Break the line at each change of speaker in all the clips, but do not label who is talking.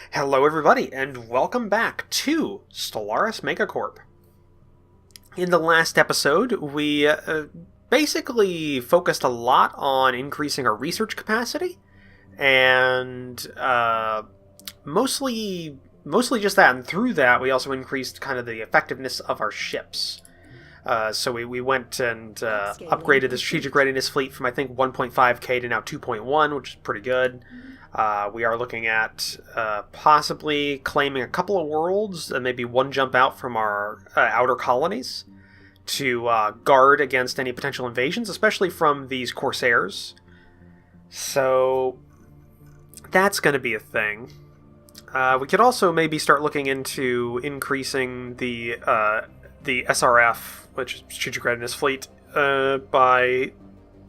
Hello everybody, and welcome back to Stellaris MegaCorp. In the last episode, we basically focused a lot on increasing our research capacity, and mostly just that, and through that we also increased kind of the effectiveness of our ships. So we went and upgraded the strategic readiness fleet from I think 1.5k to now 2.1, which is pretty good. We are looking at possibly claiming a couple of worlds and maybe one jump out from our outer colonies to guard against any potential invasions, especially from these Corsairs. So that's going to be a thing. We could also maybe start looking into increasing the SRF, which is Strategic Readiness Fleet, by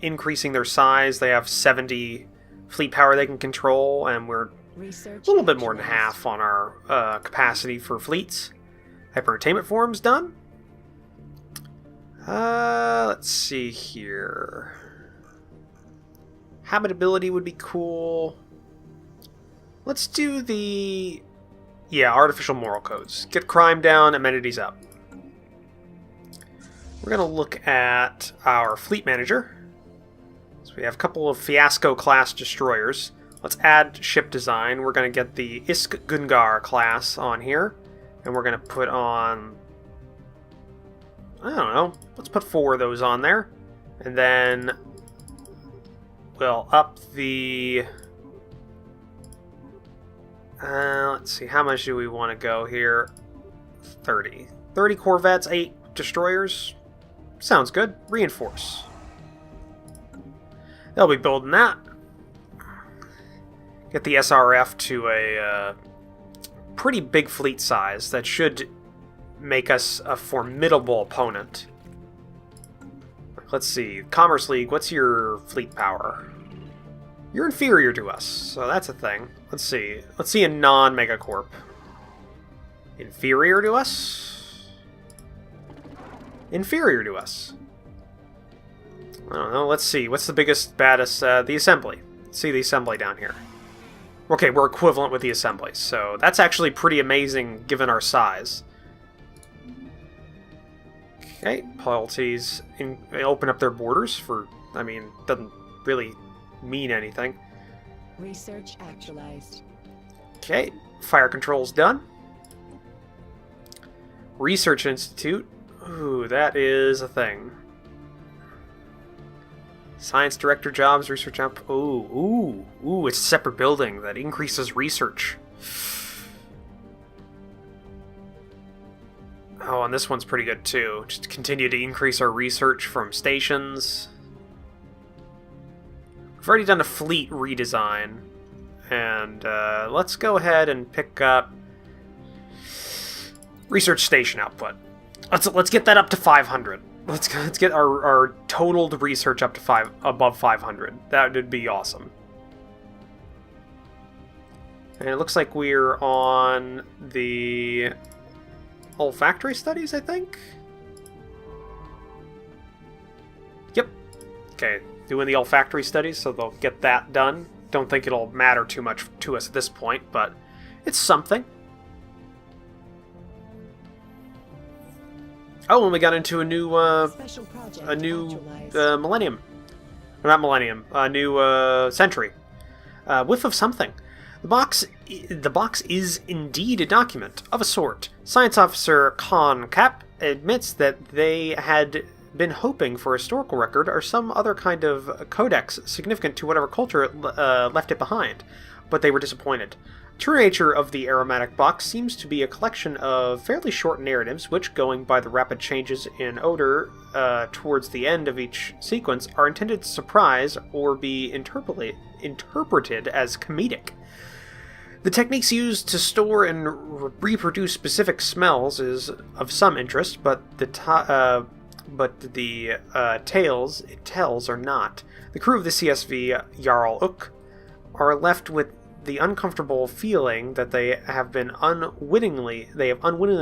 increasing their size. They have 70 fleet power they can control, and we're a little bit more than half on our capacity for fleets. Hyper-entertainment forum's done. Let's see here. Habitability would be cool. Let's do the... artificial moral codes. Get crime down, amenities up. We're going to look at our fleet manager. So we have a couple of Fiasco-class destroyers. Let's add ship design. We're going to get the Isk Gungar class on here. And we're going to put on... I don't know. Let's put 4 of those on there. And then we'll up the... let's see, how much do we want to go here? 30. 30 corvettes, 8 destroyers. Sounds good. Reinforce. They'll be building that. Get the SRF to a pretty big fleet size. That should make us a formidable opponent. Let's see. Commerce League, what's your fleet power? You're inferior to us, so that's a thing. Let's see. Let's see a non-MegaCorp. Inferior to us? Inferior to us. I don't know, let's see. What's the biggest, baddest? The Assembly. Let's see the Assembly down here. Okay, we're equivalent with the Assembly, so that's actually pretty amazing given our size. Okay, polities open up their borders for, doesn't really mean anything.
Research actualized.
Okay, fire control's done. Research Institute. Ooh, that is a thing. Science director jobs, research up. Ooh, it's a separate building that increases research. Oh, and this one's pretty good too. Just continue to increase our research from stations. We've already done a fleet redesign. And let's go ahead and pick up research station output. Let's get that up to 500. Let's get our totaled research up to above 500. That would be awesome. And it looks like we're on the olfactory studies, I think? Yep. Okay, doing the olfactory studies, so they'll get that done. Don't think it'll matter too much to us at this point, but it's something. Oh, and we got into a new millennium. Or not millennium, a new century. Whiff of something. The box is indeed a document of a sort. Science Officer Con Cap admits that they had been hoping for a historical record or some other kind of codex significant to whatever culture left it behind, but they were disappointed. True nature of the aromatic box seems to be a collection of fairly short narratives which, going by the rapid changes in odor towards the end of each sequence, are intended to surprise or be interpreted as comedic. The techniques used to store and reproduce specific smells is of some interest, but the tales it tells are not. The crew of the CSV Jarl Uk are left with the uncomfortable feeling that they have unwittingly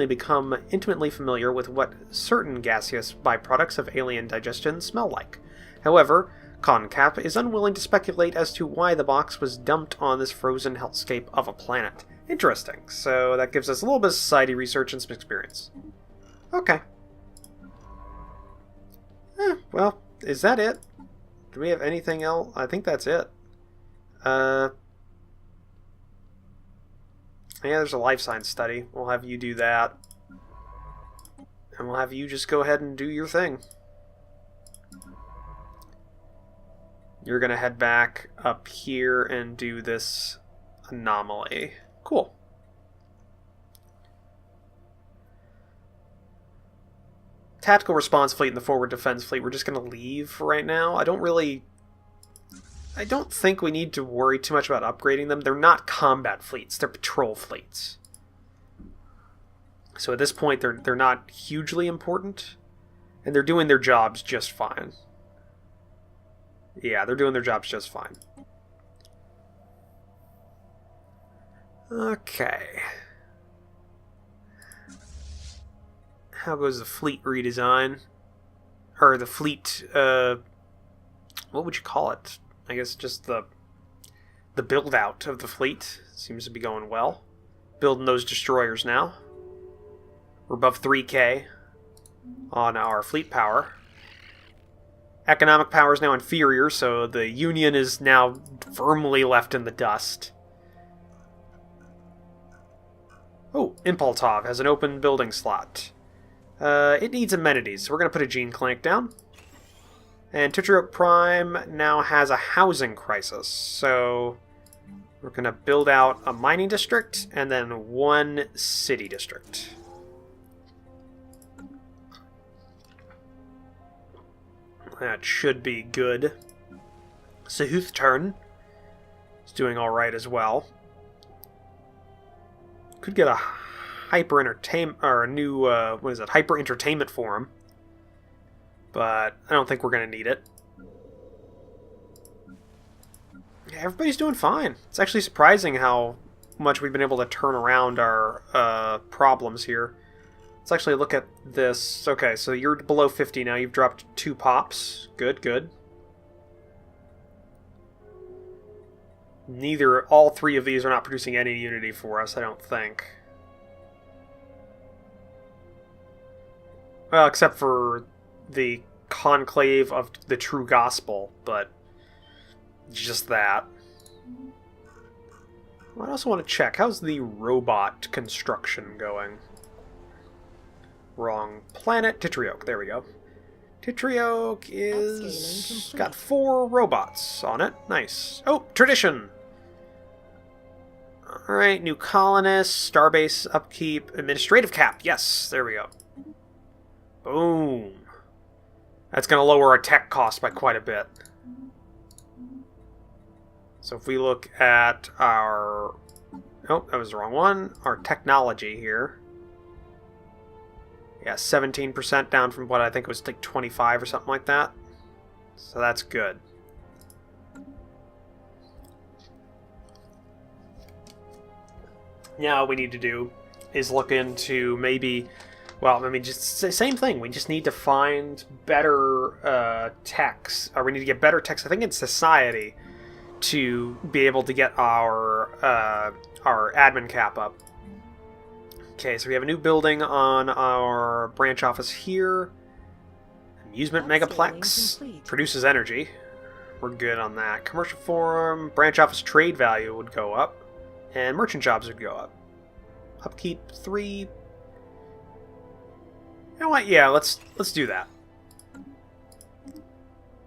become intimately familiar with what certain gaseous byproducts of alien digestion smell like. However, Concap is unwilling to speculate as to why the box was dumped on this frozen hellscape of a planet. Interesting. So that gives us a little bit of society research and some experience. Okay. Well, is that it? Do we have anything else? I think that's it. Yeah, there's a life science study. We'll have you do that. And we'll have you just go ahead and do your thing. You're going to head back up here and do this anomaly. Cool. Tactical response fleet and the forward defense fleet, we're just going to leave right now. I don't think we need to worry too much about upgrading them. They're not combat fleets, they're patrol fleets. So at this point, they're not hugely important, and they're doing their jobs just fine. Yeah, they're doing their jobs just fine. Okay. How goes the fleet redesign? Or the fleet, what would you call it? I guess just the build out of the fleet seems to be going well. Building those destroyers now. We're above 3K on our fleet power. Economic power is now inferior, so the Union is now firmly left in the dust. Oh, Impultov has an open building slot. It needs amenities, so we're going to put a gene clinic down. And Titriok Prime now has a housing crisis, so we're going to build out a mining district and then one city district. That should be good. Sahooth Turn is doing alright as well. Could get a hyper entertainment, or a new, hyper entertainment forum. But I don't think we're going to need it. Yeah, everybody's doing fine. It's actually surprising how much we've been able to turn around our problems here. Let's actually look at this. Okay, so you're below 50 now. You've dropped 2 pops. Good, good. All 3 of these are not producing any unity for us, I don't think. Well, except for the Conclave of the True Gospel, but just that. Well, I also want to check, how's the robot construction going? Wrong planet. Titriok, there we go. Titriok is got 4 robots on it. Nice. Oh, tradition! Alright, new colonists, starbase upkeep, administrative cap. Yes, there we go. Boom. That's going to lower our tech cost by quite a bit. So if we look at our... Oh, that was the wrong one. Our technology here. Yeah, 17% down from what I think was like 25 or something like that. So that's good. Now all we need to do is look into maybe... Well, I mean, just the same thing. We just need to find better techs, or we need to get better techs, I think, in society to be able to get our admin cap up. Okay, so we have a new building on our branch office here. Amusement Megaplex produces energy. We're good on that. Commercial forum, branch office trade value would go up, and merchant jobs would go up. Upkeep 3. You know what? Yeah, let's do that.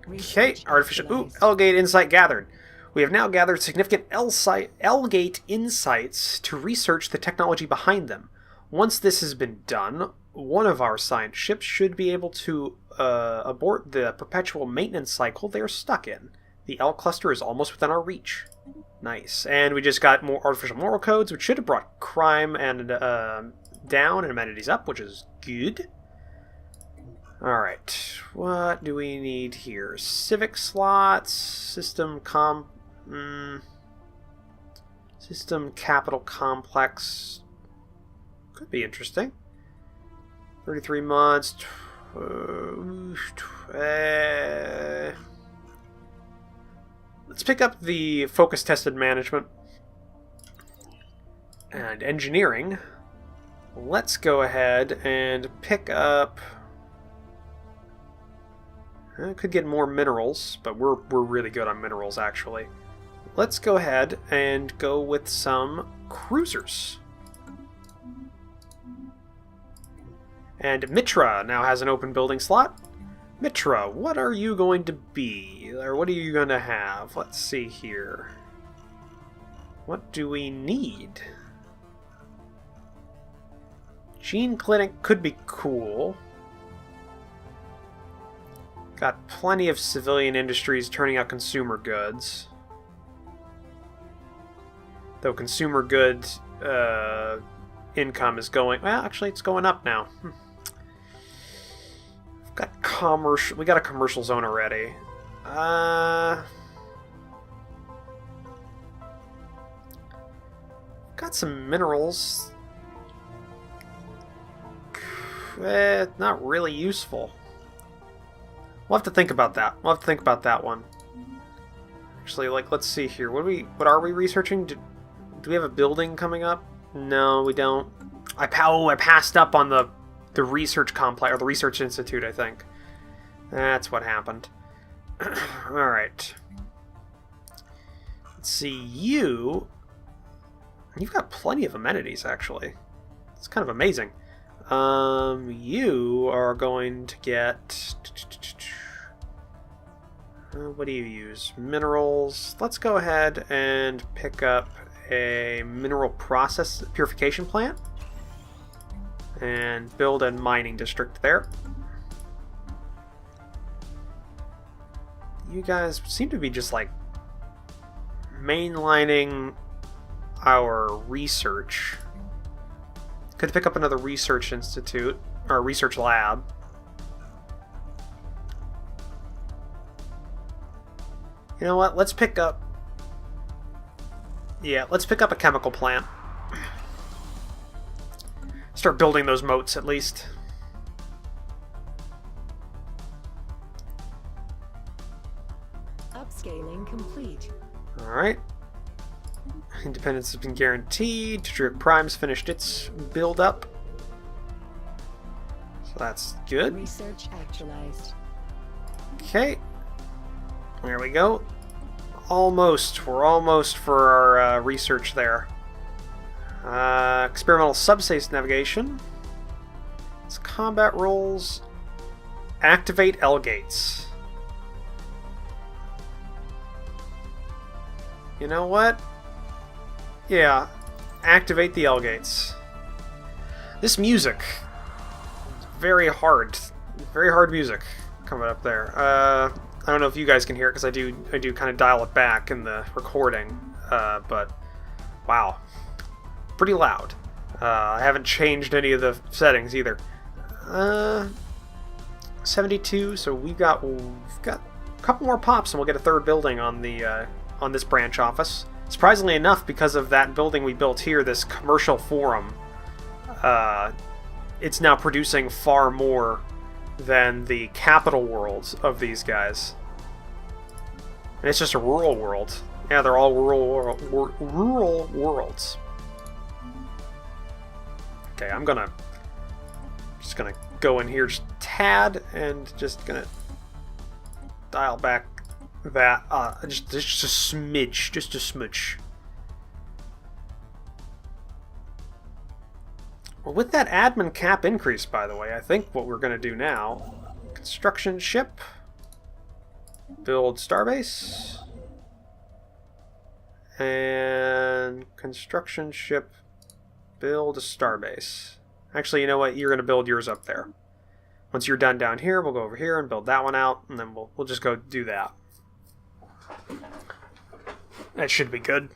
Okay, artificial... Ooh, L-Gate insight gathered. We have now gathered significant L-Gate insights to research the technology behind them. Once this has been done, one of our science ships should be able to abort the perpetual maintenance cycle they are stuck in. The L cluster is almost within our reach. Nice. And we just got more artificial moral codes, which should have brought crime and down and amenities up, which is good. Alright, what do we need here? Civic slots, system capital complex. Could be interesting. 33 months. Let's pick up the focus tested management. And engineering. Let's go ahead and pick up... I could get more minerals, but we're really good on minerals, actually. Let's go ahead and go with some cruisers. And Mitra now has an open building slot. Mitra, what are you going to be? Or what are you going to have? Let's see here. What do we need? Gene Clinic could be cool. Got plenty of civilian industries turning out consumer goods. Though consumer goods income is going... Well, actually, it's going up now. We've got commercial... We got a commercial zone already. Got some minerals. Not really useful. We'll have to think about that. We'll have to think about that one. Actually, like, let's see here. What are we researching? Do we have a building coming up? No, we don't. I passed up on the research complex, or the research institute, I think. That's what happened. Alright. Let's see, you've got plenty of amenities, actually. It's kind of amazing. You are going to get... what do you use? Minerals. Let's go ahead and pick up a mineral process purification plant. And build a mining district there. You guys seem to be just like mainlining our research. Could pick up another research institute, or research lab. You know what? Let's pick up... Yeah, let's pick up a chemical plant. Start building those moats, at least.
Upscaling complete.
Alright. Independence has been guaranteed. Tetric Prime's finished its build-up. So that's good.
Research actualized.
Okay. There we go. Almost. We're almost for our research there. Experimental subspace navigation. It's combat roles. Activate L gates. You know what? Yeah, activate the L gates. This music, very hard music coming up there. I don't know if you guys can hear it because I do kind of dial it back in the recording, but wow, pretty loud. I haven't changed any of the settings either. 72, so we've got a couple more pops and we'll get a third building on the on this branch office. Surprisingly enough, because of that building we built here, this commercial forum, it's now producing far more than the capital worlds of these guys. And it's just a rural world. Yeah, they're all rural worlds. Okay, I'm just gonna go in here just a tad and just gonna dial back that just a smidge. Well, with that admin cap increase, by the way, I think what we're gonna do now, construction ship, build starbase, and construction ship, build a starbase. Actually, you know what? You're gonna build yours up there. Once you're done down here, we'll go over here and build that one out, and then we'll just go do that. That should be good.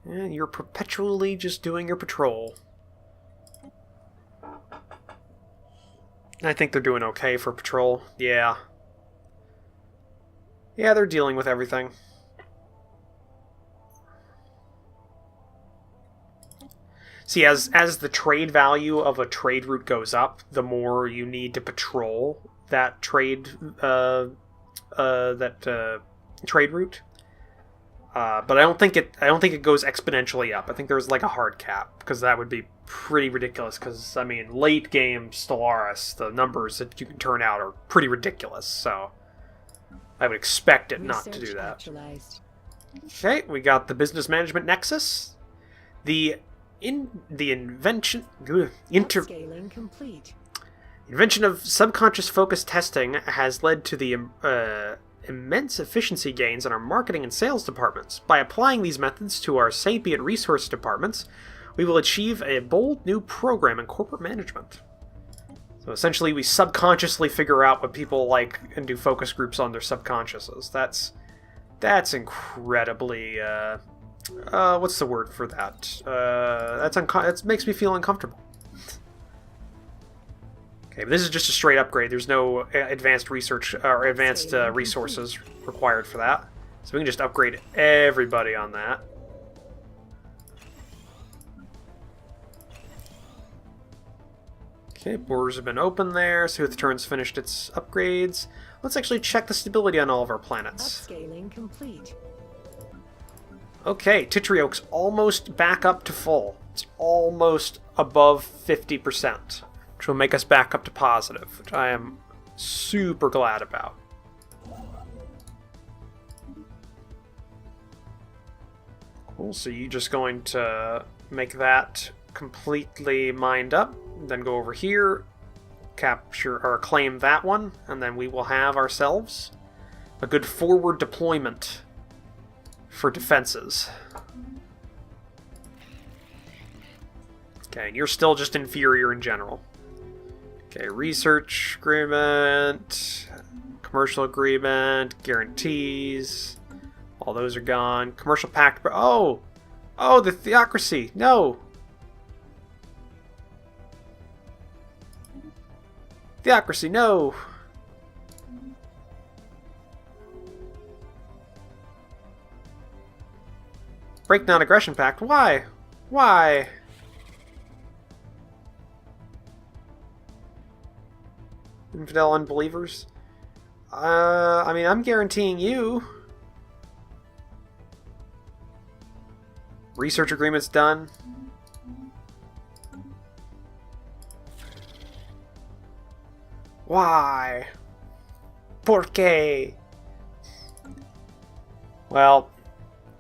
And you're perpetually just doing your patrol. I think they're doing okay for patrol. Yeah. Yeah, they're dealing with everything. See, as the trade value of a trade route goes up, the more you need to patrol that trade trade route. But I don't think it goes exponentially up. I think there's like a hard cap, because that would be pretty ridiculous. Because I mean, late game Stellaris, the numbers that you can turn out are pretty ridiculous. So I would expect it not to do that.
Actualized.
Okay, we got the business management nexus. The invention
Upscaling complete.
invention of subconscious focus testing has led to the immense efficiency gains in our marketing and sales departments. By applying these methods to our sapient resource departments, we will achieve a bold new program in corporate management. So essentially, we subconsciously figure out what people like and do focus groups on their subconsciouses. That's incredibly, what's the word for that? That makes me feel uncomfortable. Okay, but this is just a straight upgrade. There's no advanced research or advanced resources required for that. So we can just upgrade everybody on that. Okay, borders have been open there. Sooth Turn's finished its upgrades. Let's actually check the stability on all of our planets.
Upscaling complete.
Okay, Titrioke's almost back up to full. It's almost above 50%, which will make us back up to positive, which I am super glad about. Cool, so you're just going to make that completely mined up, then go over here, capture or claim that one, and then we will have ourselves a good forward deployment for defenses. Okay, and you're still just inferior in general. Okay, research agreement, commercial agreement, guarantees, all those are gone. Commercial pact, oh, the theocracy, no. Theocracy, no. Break non-aggression pact, why? Why? Infidel unbelievers? I mean, I'm guaranteeing you. Research agreement's done. Why? ¿Por qué? Well,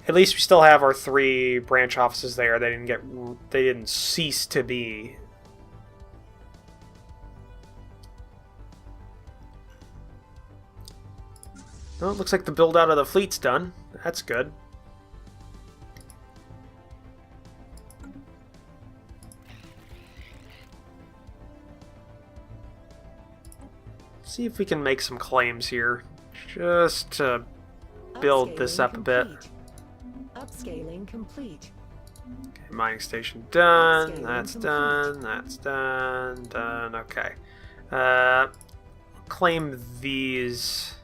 at least we still have our 3 branch offices there. They didn't cease to be. Well, it looks like the build out of the fleet's done. That's good. See if we can make some claims here, just to build this up a bit.
Upscaling complete.
Okay, mining station done. That's done. That's done. Done. Okay. Claim these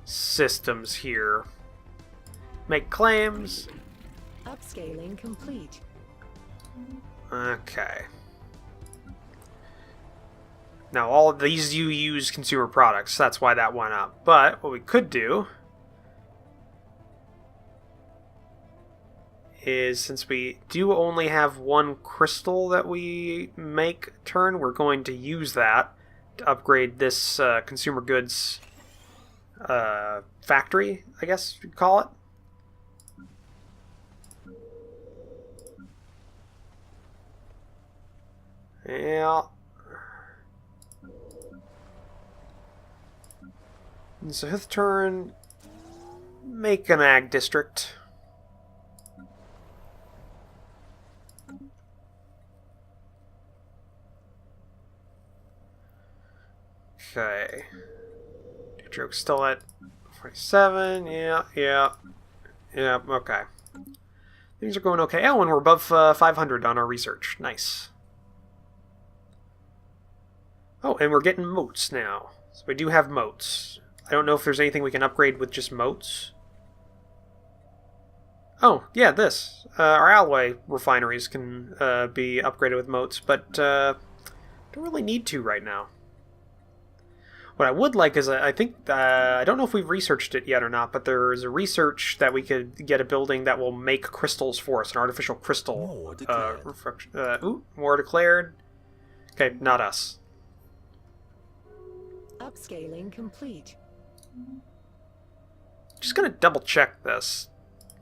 systems here. Make claims.
Upscaling complete.
Okay. Now, all of these you use consumer products, that's why that went up. But what we could do is, since we do only have 1 crystal that we make a turn, we're going to use that to upgrade this consumer goods factory, I guess you'd call it. Yeah. And so 5th turn, make an ag district. Okay. Joke's still at 47. Yeah, okay. Things are going okay. Oh, and we're above 500 on our research. Nice. Oh, and we're getting moats now. So we do have moats. I don't know if there's anything we can upgrade with just moats. Oh, yeah, this. Our alloy refineries can be upgraded with moats, but don't really need to right now. What I would like is, I think, I don't know if we've researched it yet or not, but there's a research that we could get a building that will make crystals for us, an artificial crystal.
More declared.
More declared. Okay, not us.
Upscaling complete.
Just gonna double check this.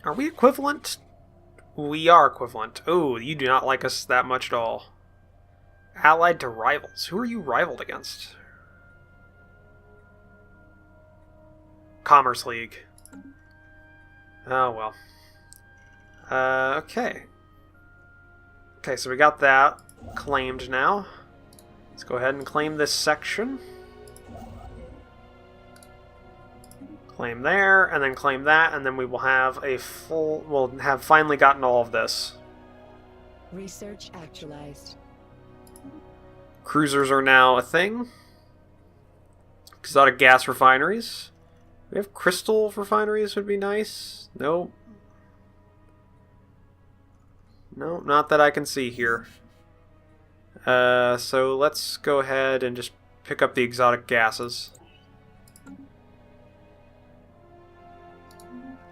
Are we equivalent? We are equivalent. Oh, you do not like us that much at all. Allied to rivals. Who are you rivaled against? Commerce League. Oh, well. Okay. Okay, so we got that claimed now. Let's go ahead and claim this section. Claim there, and then claim that, and then we will have a full... We'll have finally gotten all of this.
Research actualized.
Cruisers are now a thing. Exotic gas refineries. We have crystal refineries would be nice. Nope. No, not that I can see here. So let's go ahead and just pick up the exotic gases.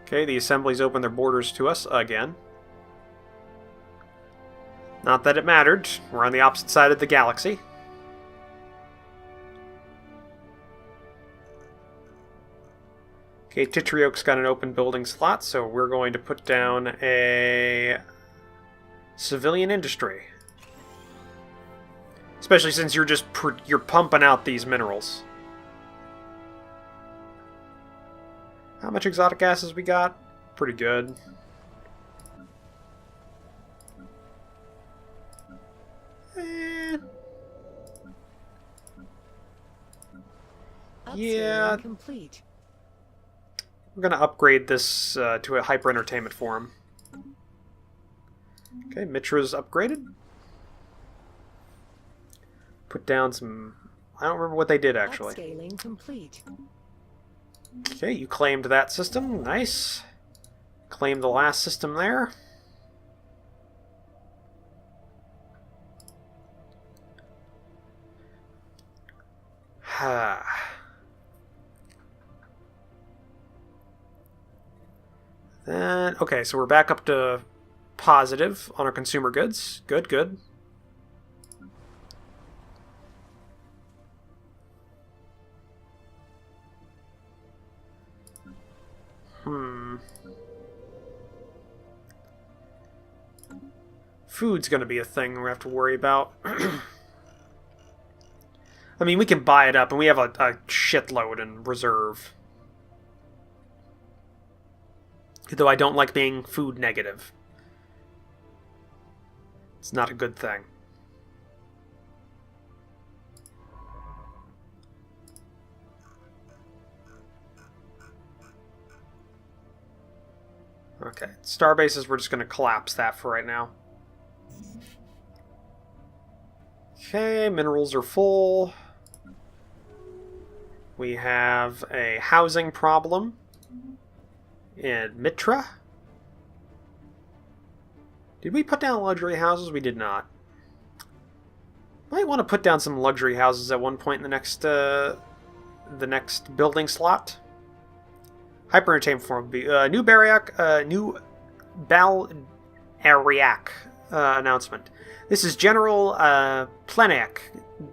Okay, the assemblies open their borders to us again. Not that it mattered. We're on the opposite side of the galaxy. Okay, Titrioke's got an open building slot, so we're going to put down a civilian industry. Especially since you're just you're pumping out these minerals. How much exotic gases we got? Pretty good. Yeah.
Complete.
We're going to upgrade this to a hyper entertainment forum. Okay, Mitra's upgraded. Put down some... I don't remember what they did, actually.
Upscaling complete.
Okay, you claimed that system. Nice. Claimed the last system there. Then, okay, so we're back up to positive on our consumer goods. Good, good. Food's gonna be a thing we have to worry about. I mean, we can buy it up, and we have a shitload in reserve. Though I don't like being food negative. It's not a good thing. Okay, starbases, we're just going to collapse that for right now. Okay, minerals are full. We have a housing problem in Mitra. Did we put down luxury houses? We did not. Might want to put down some luxury houses at one point in the next building slot. Hyper entertainment form would be new Bal-Ariak announcement. This is General Plenak,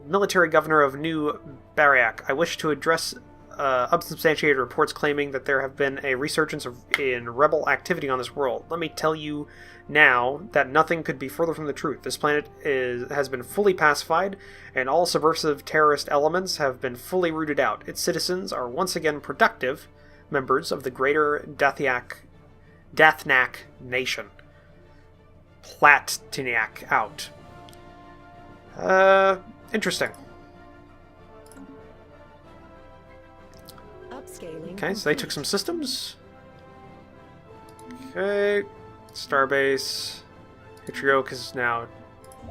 military governor of New Bariak. I wish to address unsubstantiated reports claiming that there have been a resurgence in rebel activity on this world. Let me tell you now that nothing could be further from the truth. This planet has been fully pacified, and all subversive terrorist elements have been fully rooted out. Its citizens are once again productive members of the greater Dathnak nation. Platiniak out. Interesting. Okay, so they took some systems. Okay, Starbase. Hitrioke is now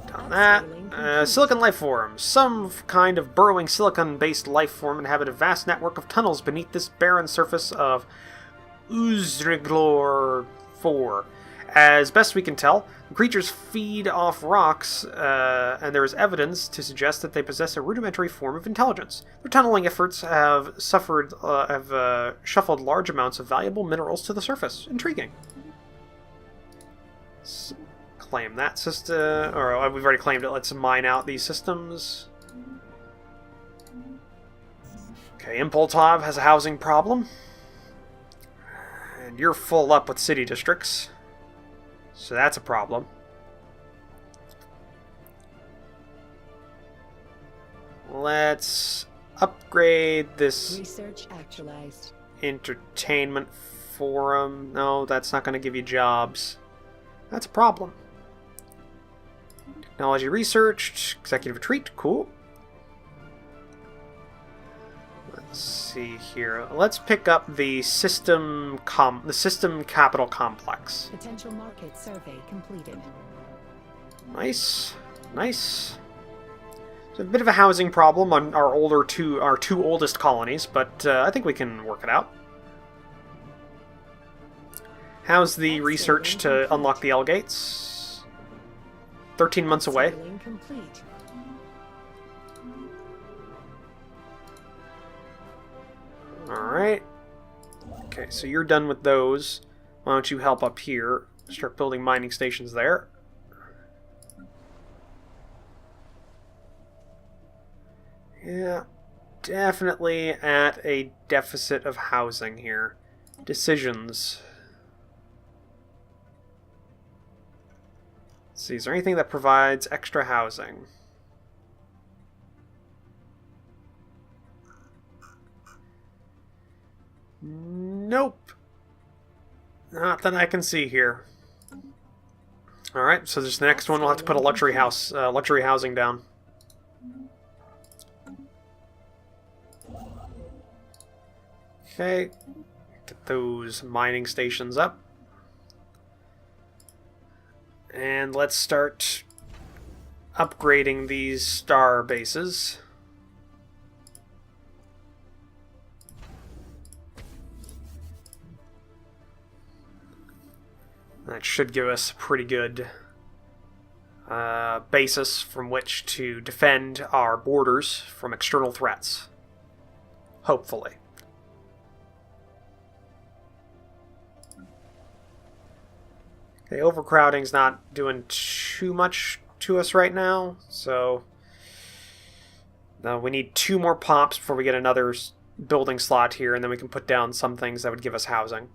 done that. Silicon life forms. Some kind of burrowing silicon-based life form inhabit a vast network of tunnels beneath this barren surface of Uzriglor 4. As best we can tell, the creatures feed off rocks, and there is evidence to suggest that they possess a rudimentary form of intelligence. Their tunneling efforts have shuffled large amounts of valuable minerals to the surface. Intriguing. Let's claim that system, or we've already claimed it. Let's mine out these systems. Okay, Impultov has a housing problem. And you're full up with city districts. So that's a problem. Let's upgrade this
Research actualized.
entertainment forum. No, that's not going to give you jobs. That's a problem. Technology researched. Executive retreat. Cool. Let's see here. Let's pick up the system capital complex.
Potential market survey completed.
Nice, nice. It's a bit of a housing problem on our two oldest colonies, but I think we can work it out. How's the research to unlock the L gates? 13 months away.
Sailing complete.
Alright. Okay, so you're done with those. Why don't you help up here? Start building mining stations there. Yeah, definitely at a deficit of housing here. Decisions. Let's see, is there anything that provides extra housing? Nope. Not that I can see here. Alright, so this next one we'll have to put a luxury housing down. Okay. Get those mining stations up. And let's start upgrading these star bases. That should give us a pretty good basis from which to defend our borders from external threats. Hopefully. Okay, overcrowding's not doing too much to us right now, so we need 2 more pops before we get another building slot here, and then we can put down some things that would give us housing.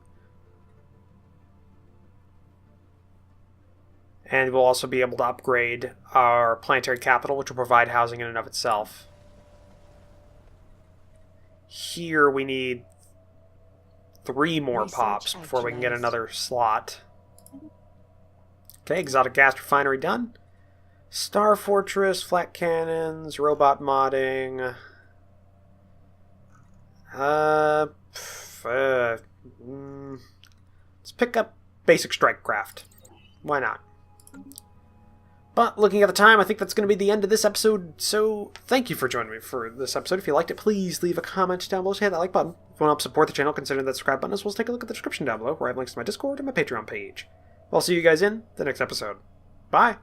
And we'll also be able to upgrade our planetary capital, which will provide housing in and of itself. Here we need 3 more pops before we can get another slot. Okay, exotic gas refinery done. Star Fortress, flat cannons, robot modding. Let's pick up basic strike craft. Why not? But looking at the time, I think that's going to be the end of this episode, so thank you for joining me for this episode. If you liked it, please leave a comment down below, hit that like button. If you want to help support the channel, consider that subscribe button as well as take a look at the description down below, where I have links to my Discord and my Patreon page. I'll see you guys in the next episode. Bye!